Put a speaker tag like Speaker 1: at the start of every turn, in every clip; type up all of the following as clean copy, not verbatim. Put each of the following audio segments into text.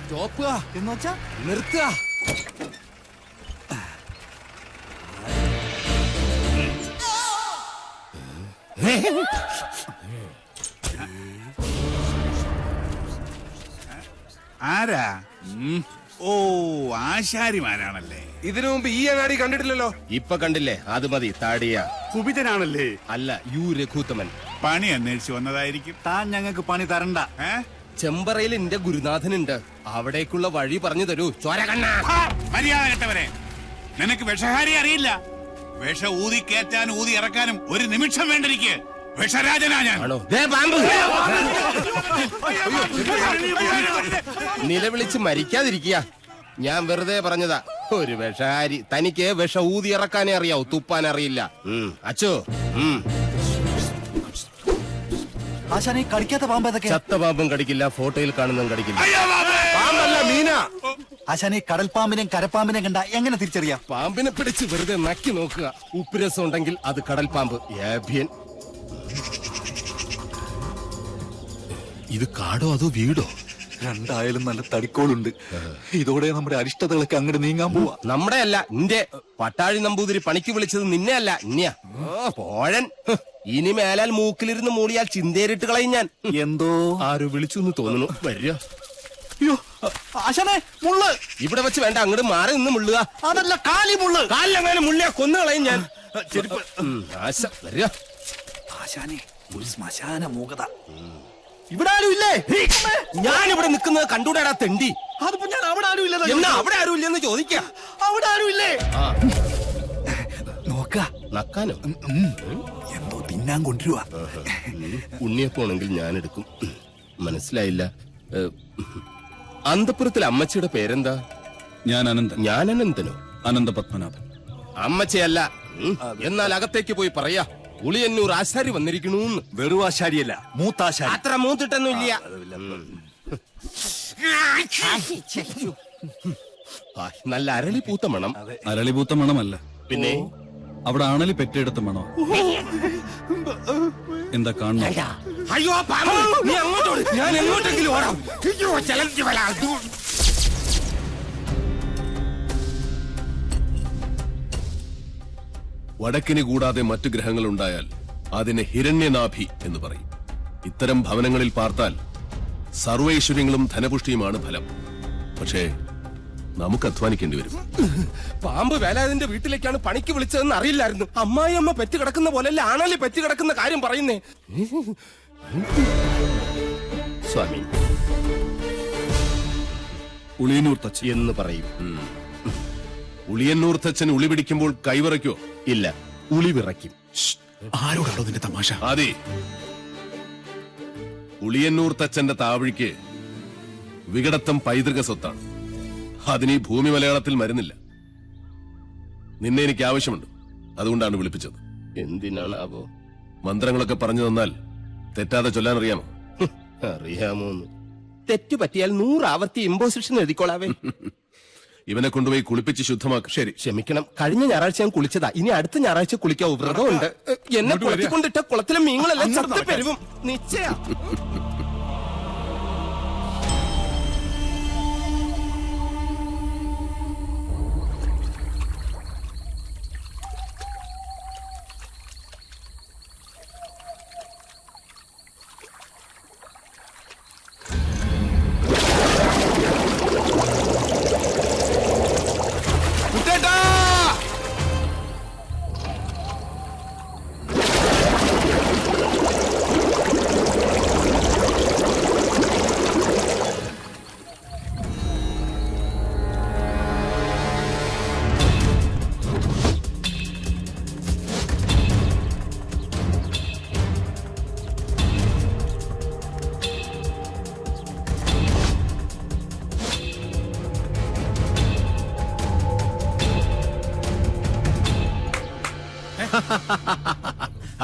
Speaker 1: Stop
Speaker 2: എന്ന് വെച്ചാ
Speaker 1: നിർത്തുക.
Speaker 3: ആരാ? ഓ, ആശാരിമാരാണല്ലേ.
Speaker 1: ഇതിനു മുമ്പ് ഈ അങ്ങാടി കണ്ടിട്ടില്ലല്ലോ.
Speaker 4: ഇപ്പൊ കണ്ടില്ലേ? അത് മതി. താടിയ
Speaker 3: കുപിതനാണല്ലേ?
Speaker 4: അല്ല, യു രഘുത്തമൻ.
Speaker 3: പണി അന്വേഷിച്ചു വന്നതായിരിക്കും.
Speaker 2: താൻ ഞങ്ങൾക്ക് പണി തരണ്ട.
Speaker 4: ചെമ്പറയിൽ എന്റെ ഗുരുനാഥനുണ്ട്. അവിടേക്കുള്ള വഴി പറഞ്ഞു തരൂ. ചോരകണ്ണ
Speaker 3: മര്യാദ കെട്ടവരെ, നിനക്ക് വിഷഹാരി അറിയില്ല. വിഷ ഊതി കയറ്റാനും ഊതി ഇറക്കാനും ഒരു നിമിഷം വേണ്ടിരിക്കെ. വിഷരാജനാ ഞാൻ.
Speaker 4: നിലവിളിച്ച് മരിക്കാതിരിക്കുക. ഞാൻ വെറുതെ പറഞ്ഞതാ. ഒരു വിഷഹാരി. തനിക്ക് വിഷ ഊതി ഇറക്കാനേ അറിയാവൂ, തുപ്പാൻ അറിയില്ല. അച്ചോ,
Speaker 2: ആശാനെ കടിക്കാത്ത പാമ്പ് ഏതൊക്കെ?
Speaker 4: ചത്ത പാമ്പും കടിക്കില്ല, ഫോട്ടോയിൽ കാണുന്നതും കടിക്കില്ല.
Speaker 1: പാമ്പല്ല, മീന.
Speaker 2: ആശാനെ കടൽപ്പാമ്പിനെയും കരപ്പാമ്പിനെയും കണ്ട എങ്ങനെ തിരിച്ചറിയാം?
Speaker 4: പാമ്പിനെ പിടിച്ച് വെറുതെ നക്കി നോക്കുക. ഉപ്പുരസം ഉണ്ടെങ്കിൽ അത് കടൽ പാമ്പ്. ഏഭ്യൻ.
Speaker 1: ഇത് കാടോ അതോ വീടോ?
Speaker 2: രണ്ടായാലും നല്ല തടിക്കോളുണ്ട്. ഇതോടെ നമ്മുടെ അരിഷ്ടതകളൊക്കെ അങ്ങോട്ട് നീങ്ങാൻ പോവാ.
Speaker 4: നമ്മുടെ അല്ല, നിന്റെ. പട്ടാഴി നമ്പൂതിരി പണിക്ക് വിളിച്ചത് നിന്നെ അല്ല, ഇന്നെയാ. പോഴൻ. ഇനി മേലാൽ മൂക്കിലിരുന്ന് മൂളിയാൽ ചിന്തേരിട്ട് കളയും ഞാൻ.
Speaker 2: എന്തോ
Speaker 4: ആരോ വിളിച്ചു എന്ന് തോന്നുന്നു. വരിക.
Speaker 2: അയ്യോ ആശാനെ, മുള്ള്.
Speaker 4: ഇവിടെ വെച്ച് വേണ്ട, അങ്ങോട്ട് മാറി നിന്ന് മുള്ളുക.
Speaker 2: അതല്ല, കാലി മുള്ള്.
Speaker 4: കാലിലെങ്ങാനും മുള്ളിയാ കൊന്നു കളയും ഞാൻ. ആശ വരിക.
Speaker 2: ആശാനെ, ഒരു ശ്മശാന മൂകത.
Speaker 4: ഇവിടെ ആരും ഇല്ലേ? ഞാനിവിടെ നിൽക്കുന്നത് കണ്ടൂടാ തെണ്ടി.
Speaker 2: അതിപ്പോ ഞാൻ അവിടെ ആരും ഇല്ല.
Speaker 4: എന്നാ അവിടെ ആരും ഇല്ലെന്ന് ചോദിക്കാം.
Speaker 2: അവിടെ ആരും ഇല്ലേ? നോക്ക
Speaker 4: നക്കാനോ?
Speaker 2: എന്തോ തിന്നാൻ കൊണ്ടുവരുവാ.
Speaker 4: ഉണ്ണിയപ്പോണെങ്കിൽ ഞാൻ എടുക്കും. മനസ്സിലായില്ല. അന്തപുരത്തിലെ അമ്മച്ചിയുടെ പേരെന്താ?
Speaker 5: ഞാൻ അനന്തൻ.
Speaker 4: ഞാൻ അനന്തനോ?
Speaker 5: അനന്ത പത്മനാഭൻ.
Speaker 4: അമ്മച്ചയല്ല. എന്നാൽ അകത്തേക്ക് പോയി പറയാ, ഉളിയന്നൂർ ആശാരി വന്നിരിക്കണു.
Speaker 2: വെറും ആശാരിയല്ല, മൂത്താശാരി.
Speaker 4: അത്ര മൂത്തിട്ടൊന്നും ഇല്ല. നല്ല അരളി പൂത്ത മണം.
Speaker 5: അരളിപൂത്ത മണമല്ല,
Speaker 4: പിന്നെ
Speaker 5: അവിടെ ആണലി പെറ്റെടുത്ത മണോ. എന്താ കാണുന്നു?
Speaker 4: അയ്യോ പാമ്പ്, നീ അങ്ങോട്ടോട്, ഞാൻ എങ്ങോട്ടെങ്കിലും ഓടാം.
Speaker 6: വടക്കിന് കൂടാതെ മറ്റു ഗ്രഹങ്ങൾ ഉണ്ടായാൽ അതിനെ ഹിരണ്യനാഭി എന്ന് പറയും. ഇത്തരം ഭവനങ്ങളിൽ പാർത്താൽ സർവൈശ്വര്യങ്ങളും ധനപുഷ്ടിയുമാണ് ഫലം. പക്ഷേ നമുക്ക് അധ്വാനിക്കേണ്ടി വരും.
Speaker 4: പാമ്പ് വേലാതിന്റെ വീട്ടിലേക്കാണ് പണിക്ക് വിളിച്ചതെന്ന് അറിയില്ലായിരുന്നു. അമ്മായി അമ്മ പെറ്റ് കിടക്കുന്ന പോലെയല്ല ആണല്ലേ പെറ്റ് കിടക്കുന്ന കാര്യം പറയുന്നേ. സ്വാമി
Speaker 5: ഉളിയന്നൂർ തച്ചൻ
Speaker 4: എന്ന് പറയും.
Speaker 6: ഉളിയന്നൂർ തച്ചൻ ഉളി പിടിക്കുമ്പോൾ കൈവിറയ്ക്കോ?
Speaker 4: ഇല്ല, ഉളി വിറയ്ക്കും.
Speaker 1: ആരോടാണോ നിന്റെ തമാശ?
Speaker 6: അതെ, ഉളിയന്നൂർ തച്ചന്റെ താവഴിക്ക് വികടത്തം പൈതൃക സ്വത്താണ്. അതിന് ഈ ഭൂമി മലയാളത്തിൽ മരുന്നില്ല. നിന്നെ എനിക്ക് ആവശ്യമുണ്ട്, അതുകൊണ്ടാണ് വിളിപ്പിച്ചത്.
Speaker 4: എന്തിനാണാവോ?
Speaker 6: മന്ത്രങ്ങളൊക്കെ പറഞ്ഞു തന്നാൽ തെറ്റാതെ ചൊല്ലാൻ അറിയാമോ?
Speaker 4: അറിയാമോന്ന്? തെറ്റു പറ്റിയാൽ 100 ആവർത്തി ഇമ്പോസിഷൻ എഴുതിക്കോളാവേ.
Speaker 6: ഇവനെ കൊണ്ടുപോയി കുളിപ്പിച്ച് ശുദ്ധമാക്കും.
Speaker 4: ശരി, ക്ഷമിക്കണം. കഴിഞ്ഞ ഞായറാഴ്ച ഞാൻ കുളിച്ചതാ. ഇനി അടുത്ത ഞായറാഴ്ച കുളിക്കാവൂ. വ്രതമുണ്ട്. എന്നെ കുളത്തിക്കൊണ്ടിട്ട കുളത്തിലെ മീനുകളെല്ലാം ചത്തു പെരുവും. നിശ്ചയ.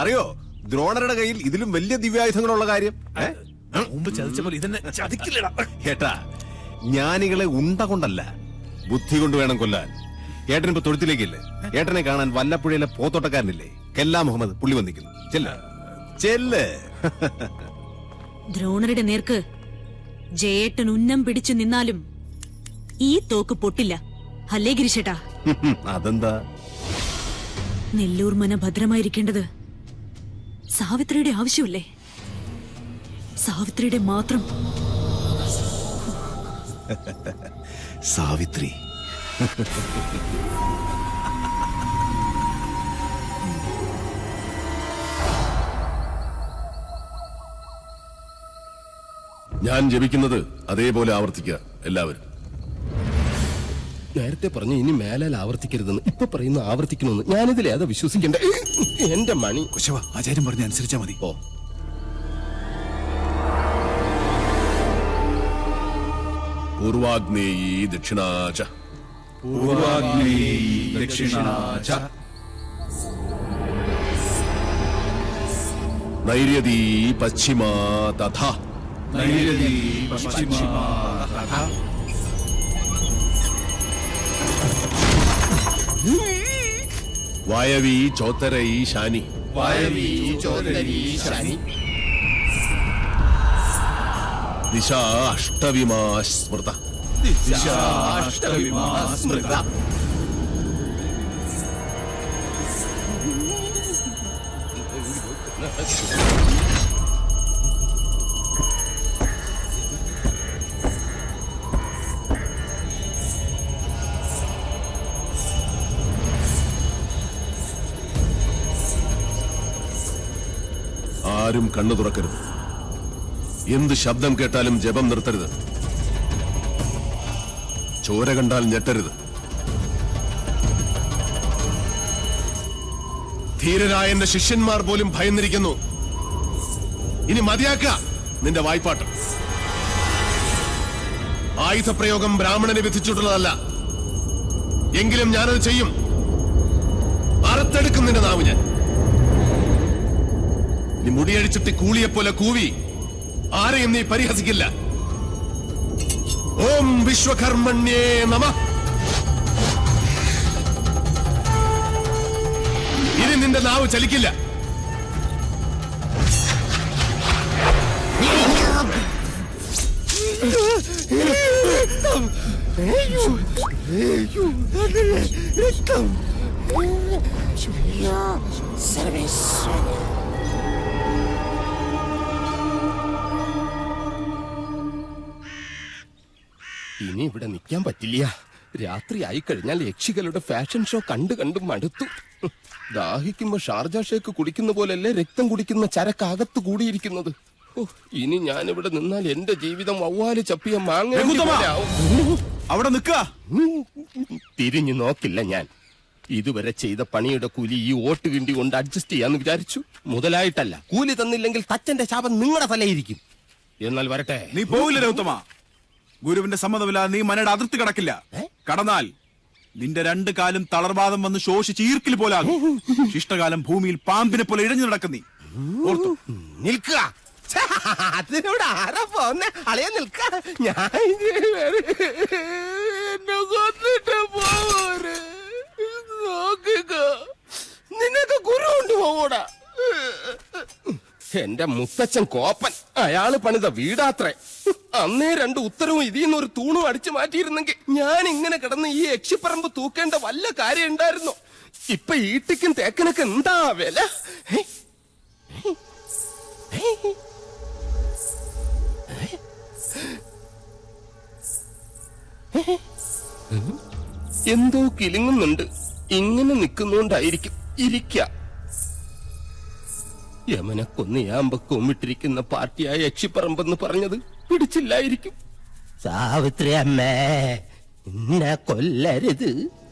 Speaker 1: അറിയോ ദ്രോണരുടെ കയ്യിൽ ഇതിലും വലിയ ദിവ്യായുധങ്ങളുള്ള കാര്യം?
Speaker 2: മുമ്പ് ചതിച്ച പോലെ ഇതെന്നെ ചതിക്കില്ലടാ.
Speaker 1: ഏട്ടാ, ജ്ഞാനികളെ ഉണ്ട കൊണ്ടല്ല, ബുദ്ധി കൊണ്ട് വേണം കൊല്ലാൻ. ഏട്ടനിപ്പോ തൊഴുത്തിലേക്കില്ലേ? ഏട്ടനെ കാണാൻ വല്ലപ്പുഴയിലെ പോത്തോട്ടക്കാരനില്ലേ, കെല്ലാ മുഹമ്മദ്, പുള്ളി വന്നിരിക്കുന്നു. ചെല്ല്.
Speaker 7: ദ്രോണരുടെ നേർക്ക് ജയേട്ടൻ ഉന്നം പിടിച്ചു നിന്നാലും ഈ തോക്ക് പൊട്ടില്ല. അല്ലേ ഗിരിശേട്ടാ?
Speaker 1: അതെന്താ?
Speaker 7: നെല്ലൂർ മന ഭദ്രമായിരിക്കേണ്ടത് സാവിത്രിയുടെ ആവശ്യമല്ലേ? സാവിത്രിയുടെ മാത്രം.
Speaker 1: സാവിത്രി.
Speaker 6: ഞാൻ ജപിക്കുന്നത് അതേപോലെ ആവർത്തിക്കുക എല്ലാവരും.
Speaker 4: നേരത്തെ പറഞ്ഞു ഇനി മേലാൽ ആവർത്തിക്കരുതെന്ന്, ഇപ്പൊ പറയുന്നു ആവർത്തിക്കണമെന്ന്. ഞാനിതിൽ ഏതാ വിശ്വസിക്കണ്ടേ? എന്റെ മണി.
Speaker 2: കുശവ, ആചാര്യം പറഞ്ഞ അനുസരിച്ചാ മതി.
Speaker 4: ഓ,
Speaker 6: പൂർവാഗ്നേയീ ദക്ഷിണാച
Speaker 5: പൂർവാഗ്നേയീ ദക്ഷിണാച
Speaker 6: നൈര്യതീ പശ്ചിമാ തഥാ
Speaker 5: നൈര്യതീ പശ്ചിമാ തഥാ
Speaker 6: വായവീ ചോത്തരൈ ശാനി
Speaker 4: വായവീ ചോദരീ ശനി
Speaker 6: ദിശാ അഷ്ടവിമാ സ്മൃത
Speaker 5: അഷ്ടവിമാ സ്മൃത
Speaker 6: ആരും കണ്ണു തുറക്കരുത്. എന്ത് ശബ്ദം കേട്ടാലും ജപം നിർത്തരുത്. ചോര കണ്ടാൽ ഞെട്ടരുത്. ധീരരായ എന്റെ ശിഷ്യന്മാർ പോലും ഭയന്നിരിക്കുന്നു. ഇനി മതിയാക്ക നിന്റെ വായ്പാട്ട്. ആയുധപ്രയോഗം ബ്രാഹ്മണനെ വിധിച്ചിട്ടുള്ളതല്ല. എങ്കിലും ഞാനത് ചെയ്യും. അറുത്തെടുക്കും നിന്റെ നാവ് ഞാൻ. നീ മുടിയഴിച്ചിട്ട് കൂളിയെപ്പോലെ കൂവി ആരെയും നീ പരിഹസിക്കില്ല. ഓം വിശ്വകർമ്മണ്യേ നമഃ. ഇനി നിന്റെ നാവ് ചലിക്കില്ല.
Speaker 4: ഇനി ഇവിടെ നിൽക്കാൻ പറ്റില്ല. രാത്രി ആയി കഴിഞ്ഞാൽ യക്ഷികളുടെ ഫാഷൻ ഷോ കണ്ടു മടുത്തു. ദാഹിക്കുമ്പോ ഷാർജ ഷേക്ക് കുടിക്കുന്ന പോലല്ലേ രക്തം കുടിക്കുന്ന ചരക്കകത്ത് കൂടിയിരിക്കുന്നത്. ഇനി ഞാനിവിടെ നിന്നാൽ എന്റെ ജീവിതം വവ്വാല് ചപ്പിയ മാങ്ങ.
Speaker 2: അവിടെ നിക്ക.
Speaker 4: തിരിഞ്ഞു നോക്കില്ല ഞാൻ. ഇതുവരെ ചെയ്ത പണിയുടെ കൂലി ഈ ഓട്ട് കിണ്ടി കൊണ്ട് അഡ്ജസ്റ്റ് ചെയ്യാന്ന് വിചാരിച്ചു. മുതലായിട്ടല്ല. കൂലി തന്നില്ലെങ്കിൽ തച്ചന്റെ ശാപം നിങ്ങളുടെ തലയിരിക്കും. എന്നാൽ വരട്ടെ.
Speaker 2: നീ പോവില്ല രൗത്തമ. ഗുരുവിന്റെ സമ്മതമില്ലാതെ നീ മനയുടെ അതിർത്തി കടക്കില്ല. കടന്നാൽ നിന്റെ രണ്ട് കാലും തളർവാദം വന്ന് ശോഷിച്ച് ഈർക്കിൽ പോലാകും. ശിഷ്ടകാലം ഭൂമിയിൽ പാമ്പിനെ പോലെ ഇഴഞ്ഞു നടക്കുന്നീ. ഓർത്തു
Speaker 4: നിൽക്കുക. അതിനോട് ആരാ പോന്നെ? അളയാ നിൽക്ക. ഞാൻ എന്നെ കൊന്നിട്ട് പോരെ. നോക്കുക, നിനക്ക് ഗുരു കൊണ്ട് പോകൂടാ. എന്റെ മുത്തച്ഛൻ കോപ്പൻ. അയാള് പണിത വീടാത്രേ. അന്നേ രണ്ട് ഉത്തരവും ഇതിന്ന് ഒരു തൂണും അടിച്ചു മാറ്റിയിരുന്നെങ്കിൽ ഞാൻ ഇങ്ങനെ കിടന്ന് ഈ യക്ഷിപ്പറമ്പ് തൂക്കേണ്ട വല്ല കാര്യം ഉണ്ടായിരുന്നോ? ഇപ്പൊ ഈട്ടിക്കും തേക്കനൊക്കെ എന്താ വില? എന്തോ കിലുങ്ങുന്നുണ്ട്. ഇങ്ങനെ നിൽക്കുന്നോണ്ടായിരിക്കും. ഇരിക്ക. യമനെ കൊന്നയാമ്പ കൊമ്മിട്ടിരിക്കുന്ന പാർട്ടിയായ യക്ഷിപ്പറമ്പെന്ന് പറഞ്ഞത് പിടിച്ചില്ലായിരിക്കും. സാവിത്രി അമ്മേ, എന്നെ കൊല്ലരുത്.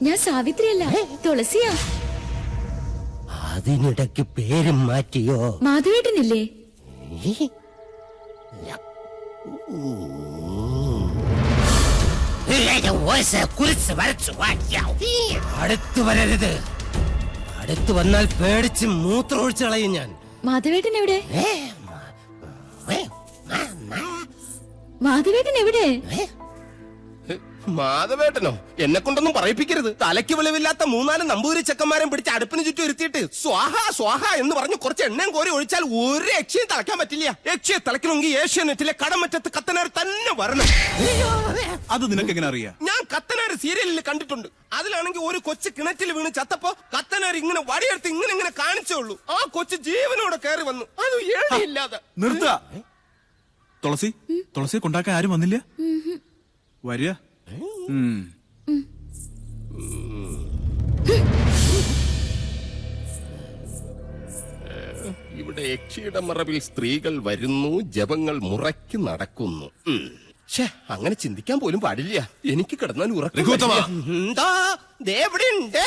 Speaker 8: ഞാൻ സാവിത്രിയല്ല, തുളസിയാ.
Speaker 4: അതിനിടയ്ക്ക് പേരും മാറ്റിയോ?
Speaker 8: മാധവേട്ടനില്ലേ?
Speaker 4: അടുത്തു വരരുത്. അടുത്തു വന്നാൽ പേടിച്ച് മൂത്രമൊഴിച്ചു കളയും ഞാൻ.
Speaker 8: മാധവേട്ടൻ എവിടെ? മാധവേട്ടൻ എവിടെ?
Speaker 4: മാധവേട്ടനോ? എന്നെ കൊണ്ടൊന്നും പറയിപ്പിക്കരുത്. തലയ്ക്ക് വെളിവില്ലാത്ത 3-4 നമ്പൂരി ചെക്കന്മാരെ പിടിച്ച് അടുപ്പിന് ചുറ്റും ഇരുത്തിയിട്ട് സ്വാഹ സ്വാഹ എന്ന് പറഞ്ഞ് കുറച്ച് എണ്ണയും കോരി ഒഴിച്ചാൽ ഒരു യക്ഷിയും തളയ്ക്കാൻ പറ്റില്ല. യക്ഷിയെ തളയ്ക്കണമെങ്കിൽ ഏഷ്യാനെറ്റിലെ കടമറ്റത്ത് കത്തനാർ തന്നെ വരണം.
Speaker 2: അത് നിനക്ക് എങ്ങനെ അറിയാം?
Speaker 4: ഞാൻ കത്തനാർ സീരിയലിൽ കണ്ടിട്ടുണ്ട്. അതിലാണെങ്കിൽ ഒരു കൊച്ചു കിണറ്റിൽ വീണ് ചത്തപ്പോ കത്തനാർ ഇങ്ങനെ വടിയെടുത്ത് ഇങ്ങനെ കാണിച്ചേ ഉള്ളൂ. ആ കൊച്ചു ജീവനോടെ കയറി വന്നു. അത് ഏഴില്ലാതെ.
Speaker 2: നിർത്ത. തുളസിയെ കൊണ്ടാക്കാൻ ആരും വന്നില്ല? വരിക.
Speaker 4: ഇവിടെ യക്ഷിയുടെ മറവിൽ സ്ത്രീകൾ വരുന്നു, ജപങ്ങൾ മുറയ്ക്ക് നടക്കുന്നു. അങ്ങനെ ചിന്തിക്കാൻ പോലും പാടില്ല. എനിക്ക് കിടന്നാൽ ഉറക്കം.
Speaker 6: രഘുത്തമ.
Speaker 4: എന്താ? ദേ ഇവിടെ ഉണ്ട്.